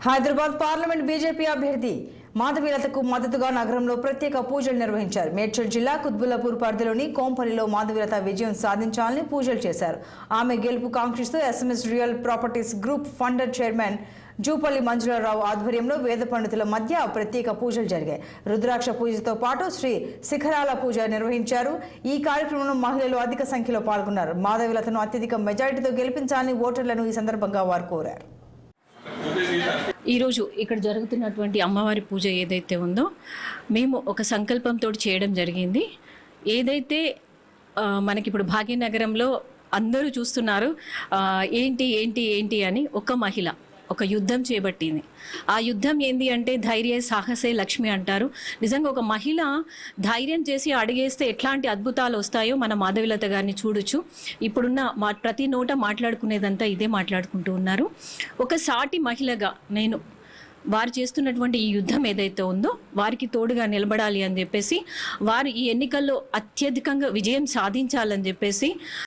Hyderabad parliament BJP అభ్యర్థి మాధవీలతకు మద్దతుగా నగరంలో ప్రత్యేక పూజలు నిర్వహించారు. మేడ్చల్ జిల్లా కుత్బుల్లాపూర్ పరిధిలోని కోంపల్లిలో మాధవీలత విజయం సాధించాలని పూజలు చేశారు. ఆమె గెలుపు కాంక్షిస్తూ SMS real properties group funder chairman Jupally Manjula Rao ఆధ్వర్యంలో వేద పండితుల మధ్య ప్రత్యేక పూజలు జరిగాయి. రుద్రాక్ష పూజతో పాటు శ్రీ శిఖరాల పూజ నిర్వహించారు. ఈ కార్యక్రమంలో మహిళలు అధిక సంఖ్యలో పాల్గొన్నారు. మాధవీలతను అత్యధిక మెజారిటీతో గెలిపించాలని ఓటర్లను ఈ సందర్భంగా వారు కోరారు. ఈరోజు ఇక్కడ జరుగుతున్నటువంటి అమ్మవారి పూజ ఏదైతే ఉందో మేము ఒక సంకల్పంతో చేయడం జరిగింది. ఏదైతే మనకి ఇప్పుడు భాగ్యనగరంలో అందరూ చూస్తున్నారు ఏంటి ఏంటి ఏంటి అని ఒక మహిళ ఒక యుద్ధం చేపట్టింది. ఆ యుద్ధం ఏంటి అంటే ధైర్య సాహసే లక్ష్మి అంటారు. నిజంగా ఒక మహిళ ధైర్యం చేసి అడిగేస్తే ఎట్లాంటి అద్భుతాలు వస్తాయో మన మాధవీలత గారిని చూడొచ్చు. ఇప్పుడున్న ప్రతి నోట మాట్లాడుకునేదంతా ఇదే మాట్లాడుకుంటూ ఉన్నారు. ఒక సాటి మహిళగా నేను వారు చేస్తున్నటువంటి ఈ యుద్ధం ఏదైతే ఉందో వారికి తోడుగా నిలబడాలి అని చెప్పేసి, వారు ఈ ఎన్నికల్లో అత్యధికంగా విజయం సాధించాలని చెప్పేసి